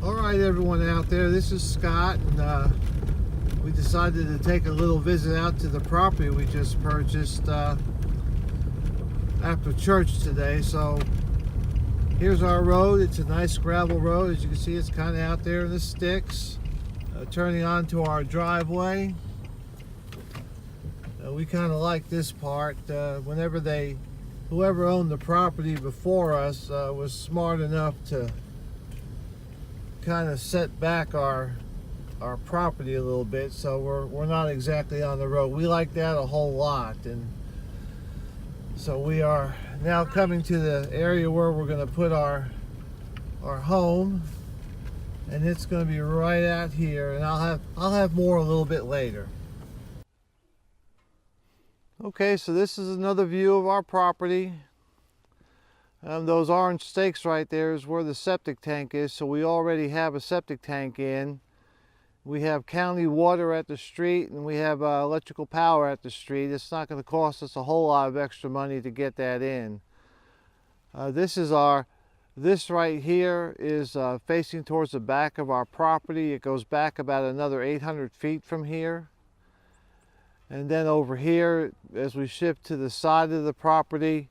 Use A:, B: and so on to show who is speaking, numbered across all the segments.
A: All right, everyone out there, this is Scott, and we decided to take a little visit out to the property we just purchased after church today. So here's our road. It's a nice gravel road. As you can see, it's kind of out there in the sticks. Turning onto our driveway. We kind of like this part. Whoever owned the property before us was smart enough to kind of set back our property a little bit, so we're not exactly on the road. We like that a whole lot, and so we are now coming to the area where we're going to put our home, and it's going to be right out here, and I'll have more a little bit later. Okay, so this is another view of our property. Those orange stakes right there is where the septic tank is, so we already have a septic tank in. We have county water at the street, and we have electrical power at the street. It's not going to cost us a whole lot of extra money to get that in. This right here is facing towards the back of our property. It goes back about another 800 feet from here. And then over here, as we shift to the side of the property,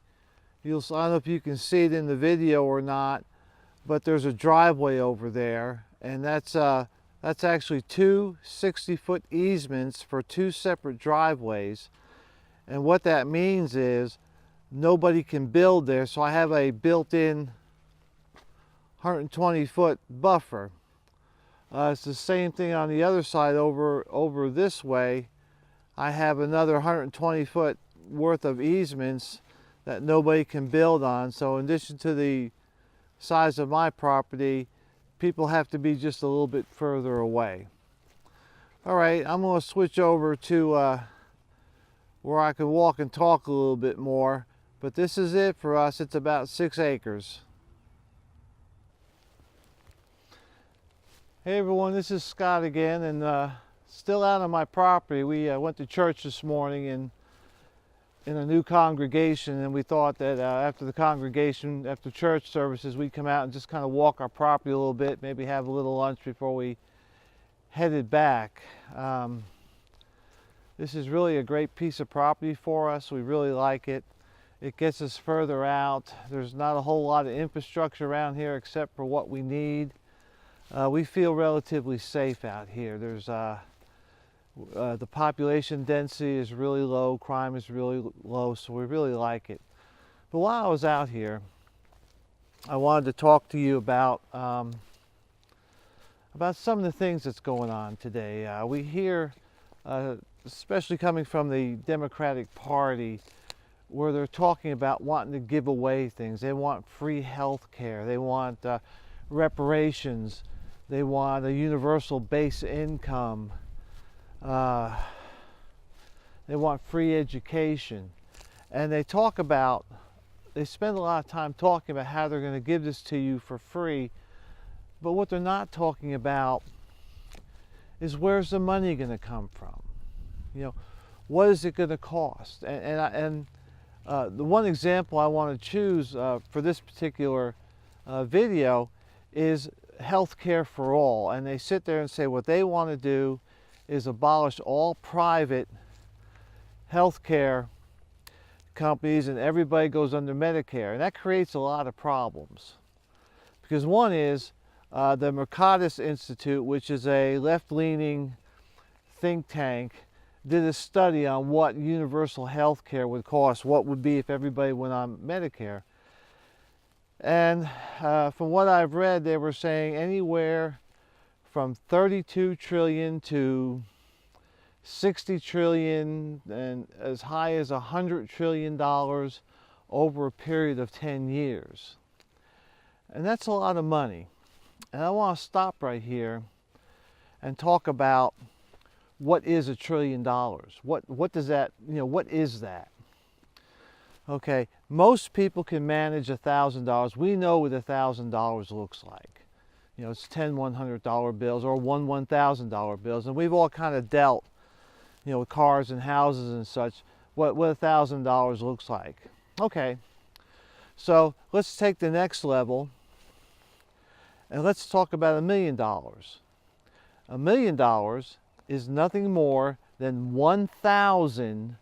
A: I don't know if you can see it in the video or not, but there's a driveway over there, and that's actually two 60-foot easements for two separate driveways. And what that means is nobody can build there, so I have a built-in 120-foot buffer. It's the same thing on the other side over this way. I have another 120-foot worth of easements that nobody can build on. So in addition to the size of my property, people have to be just a little bit further away. All right, I'm going to switch over to where I can walk and talk a little bit more, but this is it for us. It's about 6 acres. Hey everyone, this is Scott again, and still out on my property. We went to church this morning in a new congregation, and we thought that after church services, we'd come out and just kind of walk our property a little bit, maybe have a little lunch before we headed back. This is really a great piece of property for us. We really like it. It gets us further out. There's not a whole lot of infrastructure around here except for what we need. We feel relatively safe out here. There's the population density is really low, crime is really low, so we really like it. But while I was out here, I wanted to talk to you about some of the things that's going on today. We hear, especially coming from the Democratic Party, where they're talking about wanting to give away things. They want free health care, they want reparations, they want a universal base income. They want free education, and they spend a lot of time talking about how they're going to give this to you for free, but what they're not talking about is where's the money going to come from. What is it going to cost? And the one example I want to choose for this particular video is health care for all, and they sit there and say what they want to do is abolish all private health care companies, and everybody goes under Medicare. And that creates a lot of problems. Because one is the Mercatus Institute, which is a left-leaning think tank, did a study on what universal health care would cost, what would be if everybody went on Medicare. And from what I've read, they were saying anywhere from 32 trillion to 60 trillion and as high as $100 trillion over a period of 10 years. And that's a lot of money. And I want to stop right here and talk about what is $1 trillion. What does that, what is that? Okay, most people can manage $1,000. We know what $1,000 looks like. It's 10 $100 bills or one $1,000 bills, and we've all kind of dealt, with cars and houses and such, what $1,000 looks like. Okay, so let's take the next level And let's talk about $1 million. $1 million is nothing more than 1,000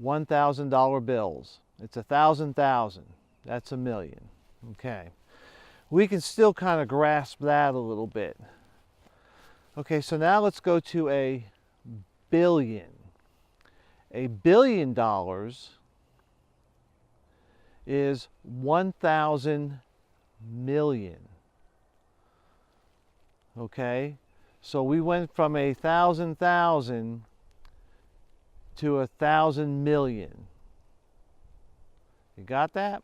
A: $1,000 bills. It's 1,000,000. That's $1 million. Okay. We can still kind of grasp that a little bit. Okay, so now let's go to a billion. $1 billion is 1,000 million. Okay, so we went from 1,000,000 to 1,000 million. You got that?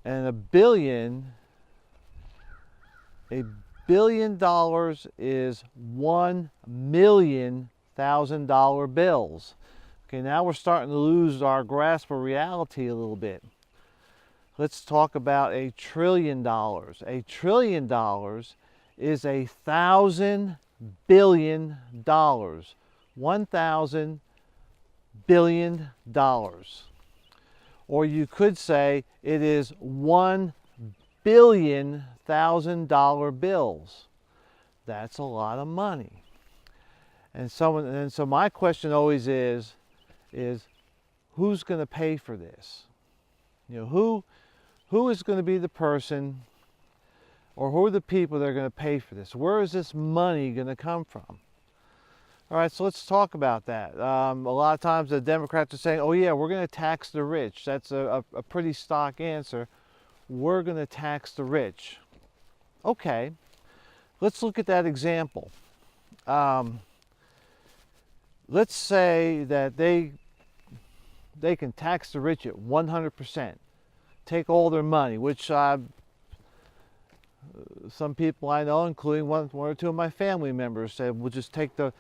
A: And $1 billion is 1,000,000 $1,000 bills. Okay, now we're starting to lose our grasp of reality a little bit. Let's talk about $1 trillion. $1 trillion is 1,000 billion dollars. 1,000 billion dollars. Or you could say it is 1 billion $1,000 bills. That's a lot of money. And so my question always is who's going to pay for this? You know, who is going to be the person, or who are the people that are going to pay for this? Where is this money going to come from? All right, so let's talk about that. A lot of times the Democrats are saying, oh yeah, we're going to tax the rich. That's a pretty stock answer. We're going to tax the rich. Okay, let's look at that example. Let's say that they can tax the rich at 100%. Take all their money, which some people I know, including one or two of my family members, said, we'll just take the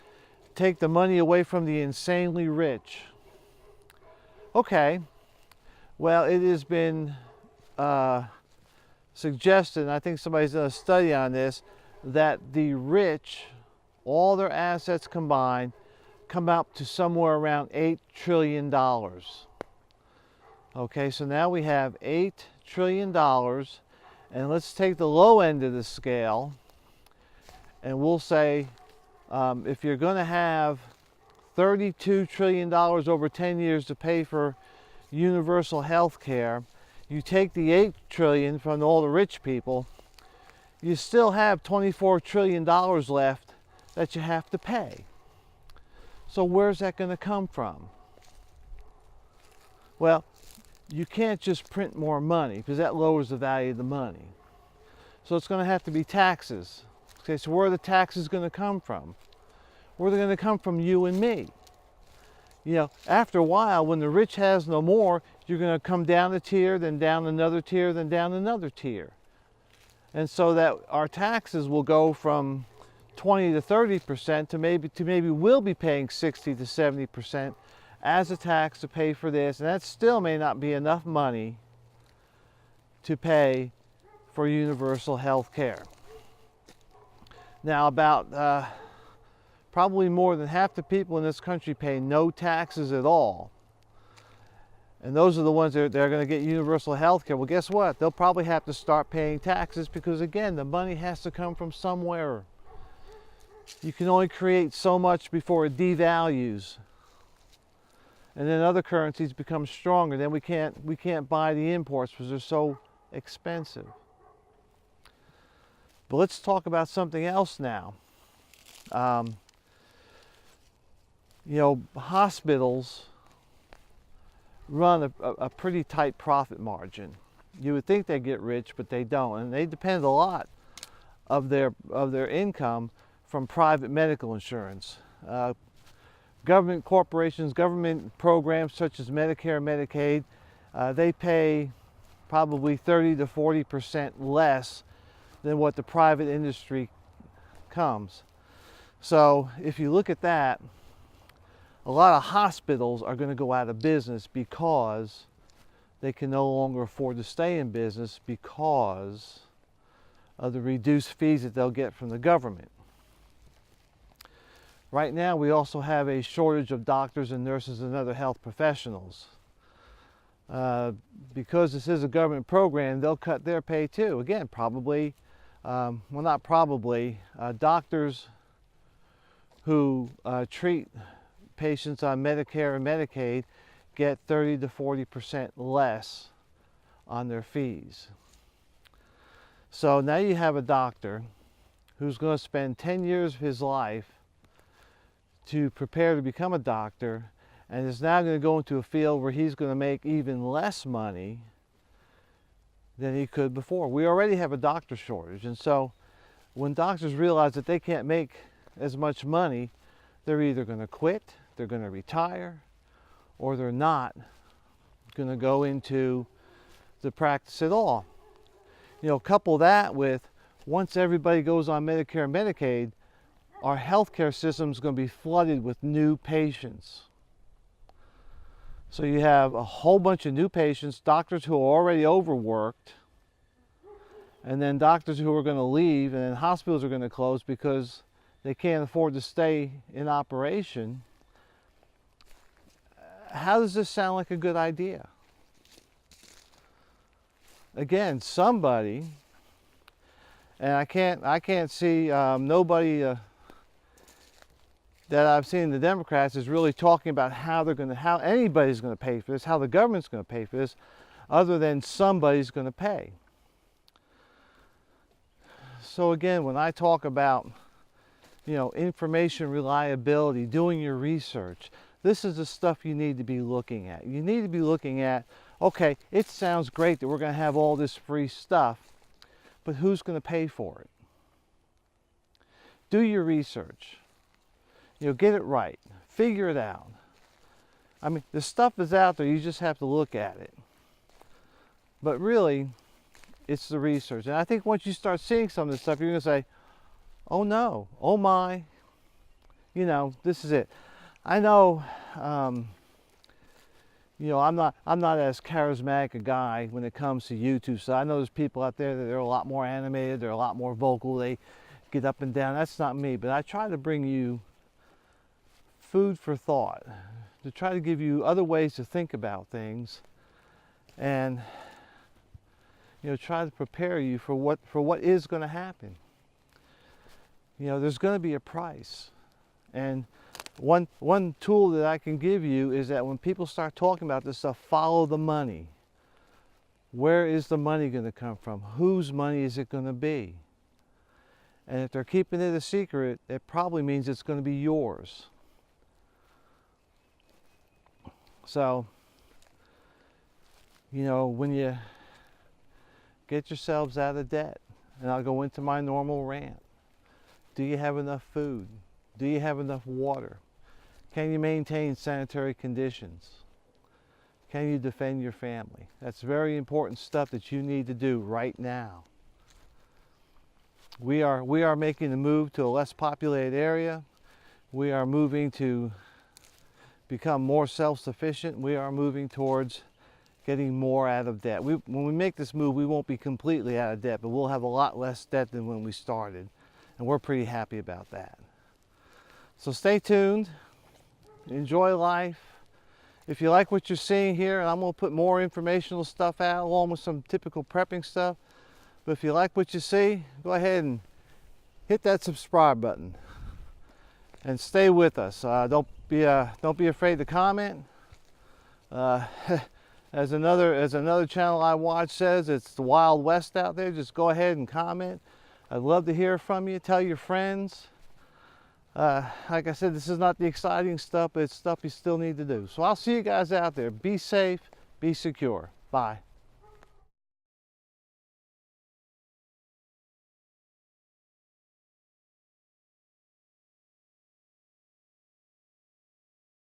A: money away from the insanely rich. Okay, well, it has been suggested, and I think somebody's done a study on this, that the rich, all their assets combined, come up to somewhere around $8 trillion. Okay, so now we have $8 trillion, and let's take the low end of the scale, and we'll say if you're going to have $32 trillion over 10 years to pay for universal health care, you take the $8 trillion from all the rich people, you still have $24 trillion left that you have to pay. So where's that going to come from? Well, you can't just print more money because that lowers the value of the money. So it's going to have to be taxes. Okay, so where are the taxes going to come from? Where are they going to come from? You and me. You know, after a while, when the rich has no more, you're going to come down a tier, then down another tier, then down another tier. And so that our taxes will go from 20 to 30% to maybe we'll be paying 60 to 70% as a tax to pay for this, and that still may not be enough money to pay for universal health care. Now, about probably more than half the people in this country pay no taxes at all, and those are the ones that are going to get universal health care. Well, guess what? They'll probably have to start paying taxes because, again, the money has to come from somewhere. You can only create so much before it devalues, and then other currencies become stronger. Then we can't buy the imports because they're so expensive. But let's talk about something else now. You know, hospitals run a pretty tight profit margin. You would think they get rich, but they don't, and they depend a lot of their income from private medical insurance. Government corporations, government programs such as Medicare and Medicaid, they pay probably 30 to 40% less than what the private industry comes. So if you look at that, a lot of hospitals are going to go out of business because they can no longer afford to stay in business because of the reduced fees that they'll get from the government. Right now, we also have a shortage of doctors and nurses and other health professionals. Because this is a government program, they'll cut their pay too. Again, probably well, not probably, doctors who treat patients on Medicare and Medicaid get 30 to 40% less on their fees. So now you have a doctor who's going to spend 10 years of his life to prepare to become a doctor, and is now going to go into a field where he's going to make even less money than he could before. We already have a doctor shortage, and so when doctors realize that they can't make as much money, they're either going to quit, they're going to retire, or they're not going to go into the practice at all. You know, couple that with, once everybody goes on Medicare and Medicaid, our healthcare system is going to be flooded with new patients. So you have a whole bunch of new patients, doctors who are already overworked, and then doctors who are going to leave, and then hospitals are going to close because they can't afford to stay in operation. How does this sound like a good idea? Again, somebody, and I can't see nobody that I've seen the Democrats is really talking about how anybody's going to pay for this, how the government's going to pay for this, other than somebody's going to pay. So again, when I talk about, you know, information reliability, doing your research, this is the stuff you need to be looking at. You need to be looking at, okay, it sounds great that we're going to have all this free stuff, but who's going to pay for it? Do your research. You know, get it right. Figure it out. I mean, the stuff is out there, you just have to look at it. But really, it's the research. And I think once you start seeing some of this stuff, you're going to say, oh no, oh my, you know, this is it. I know, you know, I'm not as charismatic a guy when it comes to YouTube. So I know there's people out there that are a lot more animated, they're a lot more vocal, they get up and down. That's not me, but I try to bring you food for thought, to try to give you other ways to think about things, and, you know, try to prepare you for what is going to happen. You know, there's going to be a price, and one tool that I can give you is that when people start talking about this stuff, follow the money. Where is the money going to come from? Whose money is it going to be? And if they're keeping it a secret, it probably means it's going to be yours. So, you know, when you get yourselves out of debt, and I'll go into my normal rant. Do you have enough food? Do you have enough water? Can you maintain sanitary conditions? Can you defend your family? That's very important stuff that you need to do right now. We are making the move to a less populated area. We are moving to become more self-sufficient. We are moving towards getting more out of debt. When we make this move, we won't be completely out of debt, but we'll have a lot less debt than when we started. And we're pretty happy about that. So stay tuned. Enjoy life. If you like what you're seeing here, and I'm going to put more informational stuff out along with some typical prepping stuff. But if you like what you see, go ahead and hit that subscribe button and stay with us. Don't be afraid to comment. As another channel I watch says, it's the Wild West out there. Just go ahead and comment. I'd love to hear from you. Tell your friends. Like I said, this is not the exciting stuff, but it's stuff you still need to do. So I'll see you guys out there. Be safe, be secure. Bye.